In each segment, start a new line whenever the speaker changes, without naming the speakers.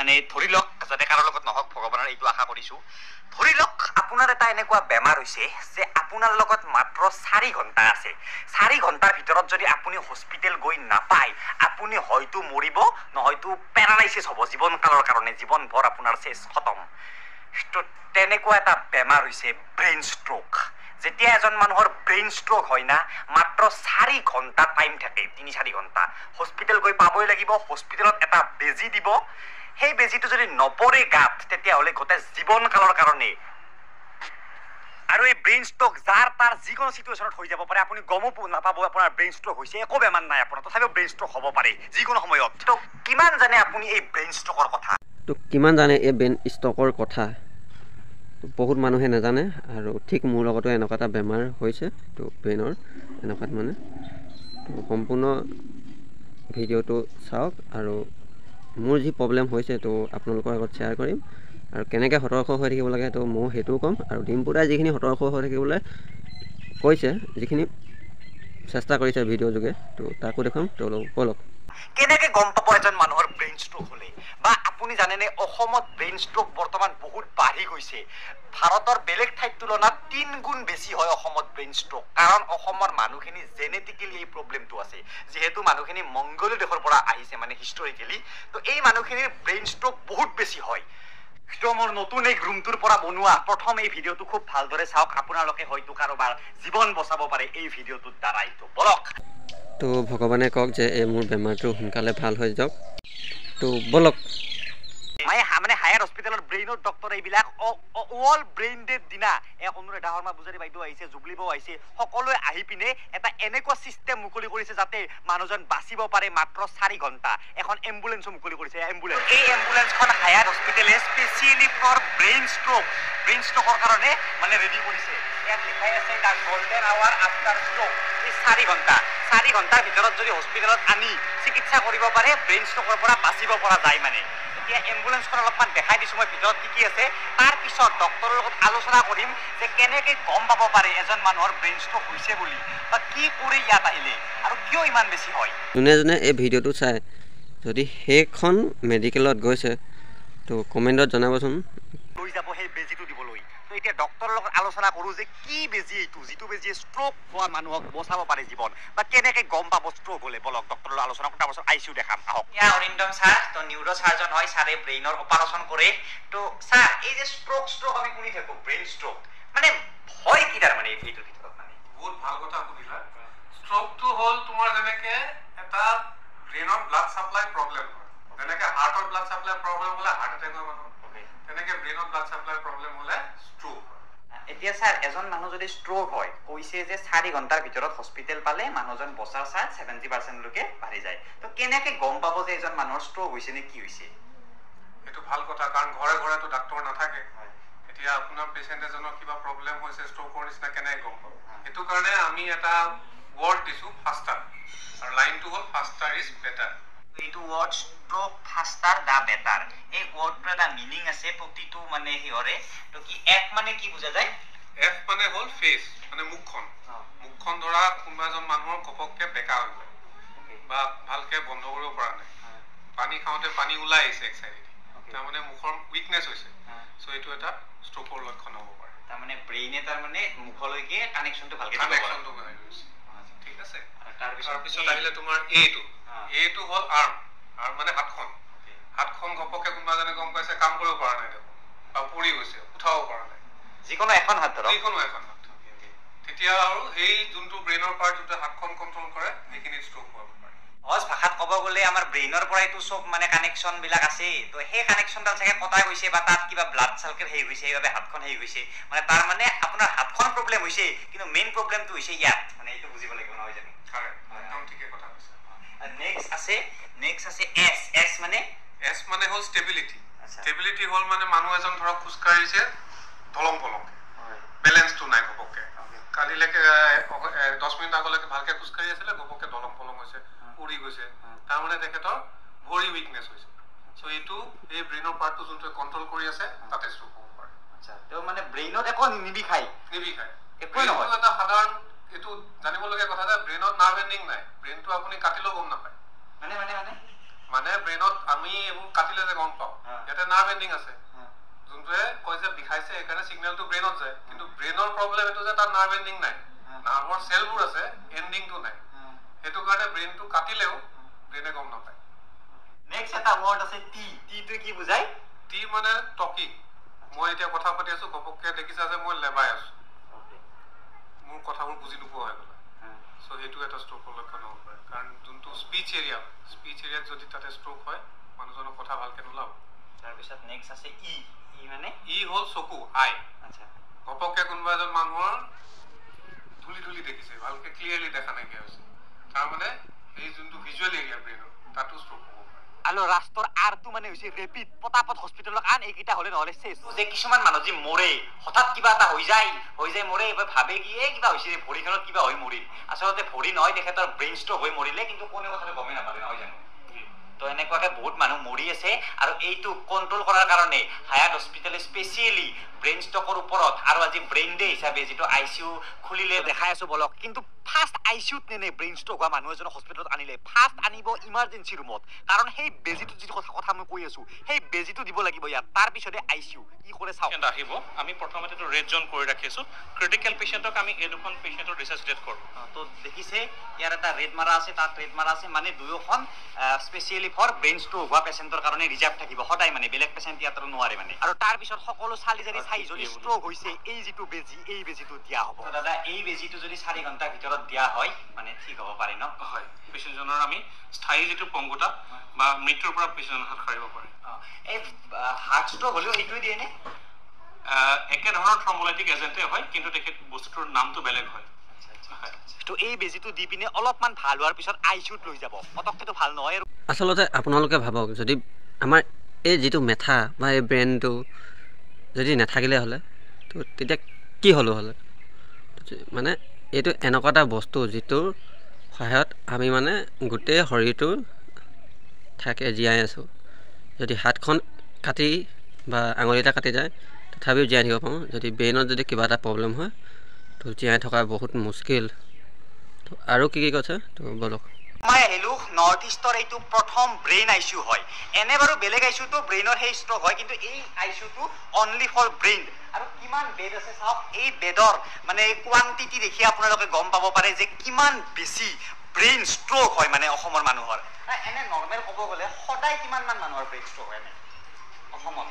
মানে ধৰি লওক যাতে কাৰো লগত নহওক ভগৱানৰ এইটো আশা কৰিছোঁ ধৰি লওক আপোনাৰ এটা এনেকুৱা বেমাৰ হৈছে যে আপোনাৰ লগত মাত্ৰ 4 ঘণ্টা আছে 4 ঘণ্টাৰ ভিতৰত যদি আপুনি হস্পিটেল গৈ নাপায় আপুনি হয়তো মৰিব নহয়তো পেৰালাইচিছ হ'ব জীৱনকালৰ কাৰণে জীৱনভৰ আপোনাৰ শেষ খতম তো তেনেকুৱা এটা বেমাৰ হৈছে ব্ৰেইন ষ্ট্ৰোক যেতিয়া এজন মানুহৰ ব্ৰেইন ষ্ট্ৰোক হয় না মাত্ৰ 4 ঘণ্টা টাইম থাকে 3-4 ঘণ্টা হস্পিটেল গৈ পাবই লাগিব হস্পিটেলত এটা বেজি দিব সেই বেজিটো যদি নপৰে গাত তেতিয়াহ'লে গোটেই জীৱনকালৰ কাৰণে আৰু এই ব্ৰেইন ষ্ট্ৰোক যাৰ তাৰ যিকোনো চিটুৱেশ্যনত হৈ যাব পাৰে আপুনি গমো নাপাব আপোনাৰ ব্ৰেইন ষ্ট্ৰোক হৈছে একো বেমাৰ নাই আপোনাৰ তথাপিও ব্ৰেইন ষ্ট্ৰোক হ'ব পাৰে যিকোনো সময়ত তো কিমান জানে আপুনি এই ব্ৰেইন ষ্ট্ৰোকৰ কথা
তো কিমান জানে এই ব্ৰেইন ষ্ট্ৰোকৰ কথা বহুত মানুহে নাজানে আৰু ঠিক মোৰ লগতো এনেকুৱা এটা বেমাৰ হৈছে তো ব্ৰেইনৰ এনেকুৱাত মানে তো সম্পূৰ্ণ ভিডিঅ'টো চাওক আৰু মোৰ যি প্ৰব্লেম হৈছে তো আপোনালোকৰ আগত শ্বেয়াৰ কৰিম আৰু কেনেকৈ সতৰ্ক হৈ থাকিব লাগে তো মই সেইটোও ক'ম আৰু ডিম্পুদাই যিখিনি সতৰ্ক হৈ থাকিবলৈ কৈছে যিখিনি চেষ্টা কৰিছে ভিডিঅ' যোগে তো তাকো দেখুৱাম তেওঁলোক বলক
কেনেকৈ গম পাব এজন মানুহৰ ব্ৰেইন ষ্ট্ৰোক হ'লে বা আপুনি জানেনে অসমত ব্ৰেইন ষ্ট্ৰোক বৰ্তমান বহুত বাঢ়ি গৈছে ভাৰতৰ বেলেগ ঠাইৰ তুলনাত 3 গুণ বেছি হয় অসমত ব্ৰেইন ষ্ট্ৰোক কাৰণ অসমৰ মানুহখিনি জেনেটিকেলি এই প্ৰব্লেমটো আছে যিহেতু মানুহখিনি মংগোলীয় দেশৰ পৰা আহিছে মানে হিষ্টৰিকেলি তো এই মানুহখিনিৰ ব্ৰেইন ষ্ট্ৰোক বহুত বেছি হয় তো মোৰ নতুন এই ৰুমটোৰ পৰা বনোৱা প্ৰথম এই ভিডিঅ'টো খুব ভালদৰে চাওক আপোনালোকে হয়তো কাৰোবাৰ জীৱন বচাব পাৰে এই ভিডিঅ'টোৰ দ্বাৰাই তো বলক
তো ভগৱানে কওক যে এই মোৰ বেমাৰটো সোনকালে ভাল হৈ যাওক তো বলক
মানে হায়াৰ হস্পিটেলৰ ব্ৰেইনৰ ডক্টৰ এইবিলাক অল ব্ৰেইন ডেড দিনা অনুৰাধা শৰ্মা পূজাৰী বাইদেউ আহিছে জুবলি বাও আহিছে সকলোৱে আহি পিনে এটা এনেকুৱা চিষ্টেম মুকলি কৰিছে যাতে মানুহজন বাচিব পাৰে মাত্ৰ 4 ঘণ্টা এখন এম্বুলেন্সো মুকলি কৰিছে এম্বুলেন্স এই এম্বুলেন্সখন হায়াৰ হস্পিটেলে স্পেচিয়েলি ফৰ ব্ৰেইন ষ্ট্ৰোকৰ কাৰণে মানে ৰেডি কৰিছে ইয়াত লিখাই আছে দা গোল্ডেন আৱাৰ আফটাৰ ষ্ট্ৰোক এই 4 ঘণ্টাৰ ভিতৰত যদি হস্পিটেলত আনি চিকিৎসা কৰিব পাৰে ব্ৰেইন ষ্ট্ৰোকৰ পৰা বাচিব পৰা যায় মানে এতিয়া এম্বুলেন্সখন অলপমান দেখাই দিছোঁ মই ভিতৰত কি আছে তাৰ পিছত ডক্টৰৰ লগত আলোচনা কৰিম যে কেনেকৈ গম পাব পাৰে এজন মানুহৰ ব্ৰেইন ষ্ট্ৰোক হৈছে বুলি বা কি কৰি ইয়াত আহিলে আৰু কিয় ইমান বেছি হয়
যোনে যোনে এই ভিডিঅ'টো চাই যদি সেইখন মেডিকেলত গৈছে তো কমেণ্টত জনাবচোন
লৈ যাব সেই বেজীটো দিবলৈ তো এতিয়া ডক্টৰৰ লগত আলোচনা কৰোঁ যে কি বেজী এইটো যিটো বেজীয়ে ষ্ট্ৰোক হোৱা মানুহক বচাব পাৰে জীৱন বা কেনেকৈ গম পাব ষ্ট্ৰোক হ'লে বলক ডক্টৰৰ লগত আলোচনা কৰাৰ পাছত আইচিইউ দেখাম আহক ইয়াৰ অৰিন্দম ছাৰ তো নিউৰো ছাৰ্জন হয় ছাৰে ব্ৰেইনৰ অপাৰেশ্যন কৰে তো ছাৰ এই যে ষ্ট্ৰোক আমি শুনি থাকোঁ ব্ৰেইন ষ্ট্ৰোক মানে হয় কি তাৰ মানে এইটোৰ ভিতৰত মানে
বহুত ভাল কথা সুধিলা ষ্ট্ৰোকটো হ'ল তোমাৰ যেনেকৈ এটা ব্ৰেইনৰ ব্লাড ছাপ্লাই প্ৰব্লেম হয় যেনেকৈ হাৰ্টৰ ব্লাড ছাপ্লাই প্ৰব্লেম হ'লে হাৰ্ট এটেক হয় মানুহৰ তেনেকৈ ব্ৰেইনৰ ব্লাড ছাপ্লাই প্ৰব্লেম হ'লে ষ্ট্ৰোক হয়
এতিয়া ছাৰ এজন মানুহ যদি ষ্ট্ৰোক হয় কৈছে যে 4 ঘণ্টাৰ ভিতৰত হস্পিটেল পালে মানুহজন বচাৰ চান্স 70% লৈকে বাঢ়ি যায় তো কেনেকৈ গম পাব যে এজন মানুহৰ ষ্ট্ৰোক হৈছে নে কি হৈছে
এইটো ভাল কথা কাৰণ ঘৰে ঘৰেতো ডাক্তৰ নাথাকে এতিয়া আপোনাৰ পেচেণ্ট এজনৰ কিবা প্ৰব্লেম হৈছে ষ্ট্ৰোকৰ নিচিনা কেনেকৈ গম পাব সেইটো কাৰণে আমি এটা ৱৰ্ড দিছোঁ ফাষ্টাৰ আৰু লাইনটো হ'ল ফাষ্টাৰ ইজ বেটাৰ
এইটো ৱৰ্ড ষ্ট্ৰোক ফাষ্টাৰ দা বেটাৰ এই ৱৰ্ডটোৰ এটা মিনিং আছে প্ৰতিটো মানে সিহঁৰে তো কি এফ মানে কি বুজা যায়
এফ মানে হ'ল ফেচ মানে মুখখন ধৰা কোনোবা এজন মানুহৰ ঘপককৈ বেকা হৈ যায় বা ভালকৈ বন্ধ কৰিব পৰা নাই পানী খাওঁতে পানী ওলাই আহিছে এক চাইডেদি তাৰমানে মুখৰ উইকনেছ হৈছে চ' এইটো এটা ষ্ট্ৰোকৰ লক্ষণ হ'ব পাৰে
তাৰমানে ব্ৰেইনে তাৰমানে মুখলৈকে কানেকশ্যনটো ভালকৈ
কানেকশ্যনটো হৈ গৈছে ঠিক আছে তাৰপিছত আহিলে তোমাৰ এইটো হ'ল আৰ্ম মানে হাতখন ঘপককৈ কোনোবা এজনে গম পাইছে কাম কৰিব পৰা নাই দেখোন বা পৰি গৈছে উঠাব পৰা নাই
যিকোনো এখন হাত
তেতিয়া আৰু সেই যোনটো ব্ৰেইনৰ পাৰ্ট যোনটো হাতখন কণ্ট্ৰল কৰে সেইখিনি ষ্ট্ৰোক হ'ব পাৰে
সহজ ভাষাত ক'ব গ'লে আমাৰ ব্ৰেইনৰ পৰাইতো চব মানে কানেকশ্যনবিলাক আছে তো সেই কানেকশ্যনডাল চাগে কটা গৈছে বা তাত কিবা ব্লাড চাৰ্কেল হেৰি হৈছে সেইবাবে হাতখন হেৰি হৈছে মানে তাৰ মানে আপোনাৰ হাতখন প্ৰব্লেম হৈছে কিন্তু মেইন প্ৰব্লেমটো হৈছে ইয়াত মানে এইটো বুজিব লাগিব নহয় জানো
একদম ঠিকে কথা কৈছে
নেক্সট আছে এছ
মানে হ'ল ষ্টেবিলিটি হ'ল মানে মানুহ এজন ধৰক খোজকাঢ়িছে ধলং পলংকে বেলেঞ্চটো নাই ঘপককৈ কালিলৈকে 10 মিনিট আগলৈকে ভালকৈ খোজকাঢ়ি আছিলে ঘপককৈ ধলং পলং হৈছে উৰি গৈছে তাৰমানে তেখেতৰ ভৰি উইকনেছ হৈছে চ' এইটো এই ব্ৰেইনৰ পাৰ্টটো যোনটোৱে কণ্ট্ৰল কৰি আছে তাতে ষ্ট্ৰোক হ'ব পাৰে
তেওঁ মানে ব্ৰেইনত একো নিবিষায়
একোৱে নহয় এটা সাধাৰণ এইটো জানিবলগীয়া কথা যে ব্ৰেইনত নাৰ্ভ এণ্ডিং নাই ব্ৰেইনটো আপুনি কাটিলেও গম নাপায় মানে ব্ৰেইনত আমি এইবোৰ কাটিলে যে গম পাওঁ ইয়াতে নাৰ্ভ এণ্ডিং আছে যোনটোৱে কয় যে বিষাইছে সেইকাৰণে ছিগনেলটো ব্ৰেইনত যায় কিন্তু ব্ৰেইনৰ প্ৰব্লেম এইটো যে তাৰ নাৰ্ভ এণ্ডিং নাই নাৰ্ভৰ চেলবোৰ আছে এণ্ডিংটো নাই সেইটো কাৰণে ব্ৰেইনটো কাটিলেও ব্ৰেইনে গম নাপায়
নেক্সট এটা ৱৰ্ড আছে টি টিটো কি বুজায়
টি মানে টকি মই এতিয়া কথা পাতি আছো ঘপককে দেখিছা যে মই লেবাই আছো মোৰ কথাবোৰ বুজি নোপোৱা হৈ গ'ল সো সেইটো এটা ষ্ট্ৰোকৰ লক্ষণ হ'ব পাৰে কাৰণ যোনটো স্পিচ এৰিয়াত যদি তাতে ষ্ট্ৰোক হয় মানুহজনৰ কথা ভালকে নোলাব
তাৰপিছত নেক্সট আছে ই ই মানে
ই হ'ল চকু আই
আচ্ছা
ঘপককে কোনোবা এজন মানুহৰ ধুলি দেখিছে ভালকে ক্লিয়াৰলি দেখা নাইকিয়া হৈছে তাৰমানে এই যোনটো ভিজুৱেল এৰিয়া ব্ৰেইনৰ তাতো ষ্ট্ৰোক হ'ব পাৰে
আৰু ৰাষ্ট্ৰৰ আৰটো মানে হৈছে ৰেপিড পটাপট হস্পিটেলত আন এইকেইটা হ'লে নহ'লে চেছ যে কিছুমান মানুহ যে মৰে হঠাৎ কিবা এটা হৈ যায় মৰে এবাৰ ভাবে কি এই কিবা হৈছে ভৰিখনত কিবা হৈ মৰিল আচলতে ভৰি নহয় তেখেতৰ ব্ৰেইন ষ্ট্ৰোক হৈ মৰিলে কিন্তু কোনে কথাটো গমেই নাপালে নহয় জানো তো এনেকুৱাকে বহুত মানুহ মৰি আছে আৰু এইটো কণ্ট্ৰল কৰাৰ কাৰণে হায়াত হস্পিটেলে স্পেচিয়েলি ব্ৰেইন ষ্ট্ৰোকৰ ওপৰত আৰু আজি ব্ৰেইন ডে হিচাপে যিটো ICU খুলিলে দেখাই আছো বলক কিন্তু ফাৰ্ষ্ট ICUত নেনে ব্ৰেইন ষ্ট্ৰোক হোৱা মানুহ এজনক হস্পিটেলত আনিলে ফাৰ্ষ্ট আনিব ইমাৰ্জেঞ্চি ৰুমত কাৰণ সেই বেজিটো যিটো কথা মই কৈ আছো সেই বেজিটো দিব লাগিব ইয়াত তাৰপিছতে ICU ই কৰে চাওক
আহিব আমি প্ৰথমতে তো ৰেড জোন কৰি ৰাখিছো ক্ৰিটিকেল পেশেন্টক আমি এই দুখন পেশেন্টৰ ৰিসাৰ্চিটেট কৰো
তো দেখিছে ইয়াৰ এটা ৰেড মাৰা আছে তাত ৰেড মাৰা আছে মানে দুয়োখন স্পেচিয়েলি ফৰ ব্ৰেইন ষ্ট্ৰোক হোৱা পেশেন্টৰ কাৰণে ৰিজাৰ্ভ থাকিব সদায় মানে বেলেগ পেশেন্ট ইয়াত নোৱাৰে মানে আৰু তাৰ পিছত সকলো চালি জাৰি চাই যদি ষ্ট্ৰোক হৈছে এই যিটো বেজি এই বেজিটো দিয়া হ'ব দাদা এই বেজিটো যদি 4 ঘণ্টাৰ ভিতৰত দিয়া হয় মানে ঠিক হ'ব পাৰে ন
হয় পেশেন্টজনৰ আমি স্থায়ী যিটো পংগুতা বা মৃত্যুৰ পৰা পেশেন্টজন হাত সাৰিব পাৰে
এই হাৰ্ট ষ্ট্ৰোক হ'লেও এইটোৱে দিয়ে নে
একে ধৰণৰ থ্ৰম্বোলাইটিক এজেন্টে হয় কিন্তু তেখেত বস্তুটোৰ নামটো বেলেগ হয়
তো এই বেজিটো দি পিনে অলপমান ভাল হোৱাৰ পিছত ICUত লৈ যাব পটককেতো ভাল নহয় আৰু
আচলতে আপোনালোকে ভাবক যদি আমাৰ এই যিটো মেথা বা এই ব্ৰেইনটো যদি নাথাকিলে হ'লে তো তেতিয়া কি হ'লে মানে এইটো এনেকুৱা এটা বস্তু যিটোৰ সহায়ত আমি মানে গোটেই শৰীৰটো থাকে জীয়াই আছোঁ যদি হাতখন কাটি বা আঙুলিটা কাটি যায় তথাপিও জীয়াই থাকিব পাৰোঁ যদি ব্ৰেইনত যদি কিবা এটা প্ৰব্লেম হয় তো জীয়াই থকা বহুত মুস্কিল তো আৰু কি কৈছে তো বলক
মই আহিলোঁ নৰ্থ ইষ্টৰ এইটো প্ৰথম ব্ৰেইন ICU হয় এনে বাৰু বেলেগ ICUটো ব্ৰেইনৰ সেই ষ্ট্ৰোক হয় কিন্তু এই ICUটো অনলি ফৰ ব্ৰেইন আৰু কিমান বেড আছে চাওক এই বেডৰ মানে কোৱান্টিটি দেখি আপোনালোকে গম পাব পাৰে যে কিমান বেছি ব্ৰেইন ষ্ট্ৰোক হয় মানে অসমৰ মানুহৰ এনে নৰ্মেল ক'ব গ'লে সদায় কিমানমান মানুহৰ ব্ৰেইন ষ্ট্ৰোক হয় এনে অসমত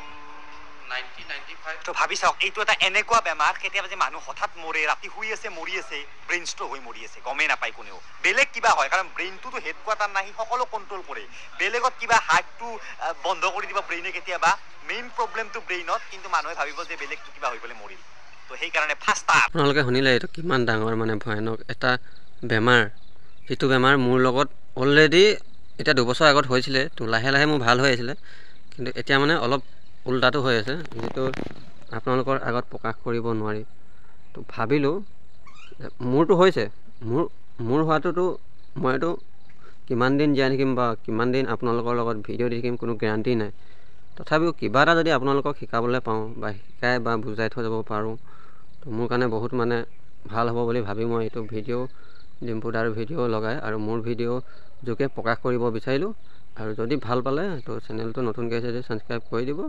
90-95
তো ভাবি চাওক এইটো এটা এনেকুৱা বেমাৰ কেতিয়াবা যে মানুহ হঠাৎ মৰে ৰাতি শুই আছে মৰি আছে ব্ৰেইন ষ্ট্ৰোক হৈ মৰি আছে গমেই নাপায় কোনেও বেলেগ কিবা হয় কাৰণ ব্ৰেইনটোতো হেডকোৱাৰ্টাৰ নাহি সকলো কণ্ট্ৰল কৰে বেলেগত কিবা হাৰ্টটো বন্ধ কৰি দিব ব্ৰেইনে কেতিয়াবা মেইন প্ৰব্লেমটো ব্ৰেইনত কিন্তু মানুহে ভাবিব যে বেলেগটো কিবা হৈ গ'লে মৰিল তো সেইকাৰণে ফাৰ্ষ্ট
আপোনালোকে শুনিলে এইটো কিমান ডাঙৰ মানে ভয়ানক এটা বেমাৰ যিটো বেমাৰ মোৰ লগত অলৰেডি এতিয়া 2 বছৰ আগত হৈছিলে তো লাহে লাহে মোৰ ভাল হৈ আছিলে কিন্তু এতিয়া মানে অলপ উল্টাটো হৈ আছে যিটো আপোনালোকৰ আগত প্ৰকাশ কৰিব নোৱাৰি তো ভাবিলোঁ মোৰতো হৈছে মোৰ হোৱাটোতো মইতো কিমান দিন জীয়াই থাকিম বা কিমান দিন আপোনালোকৰ লগত ভিডিঅ' দি থাকিম কোনো গেৰাণ্টি নাই তথাপিও কিবা এটা যদি আপোনালোকক শিকাবলৈ পাওঁ বা শিকাই বা বুজাই থৈ যাব পাৰোঁ তো মোৰ কাৰণে বহুত মানে ভাল হ'ব বুলি ভাবি মই এইটো ভিডিঅ' ডিম্পু দাৰ ভিডিঅ' লগাই আৰু মোৰ ভিডিঅ' যোগে প্ৰকাশ কৰিব বিচাৰিলোঁ আৰু যদি ভাল পালে তো চেনেলটো নতুনকৈ আছে যদি ছাবস্ক্ৰাইব কৰি দিব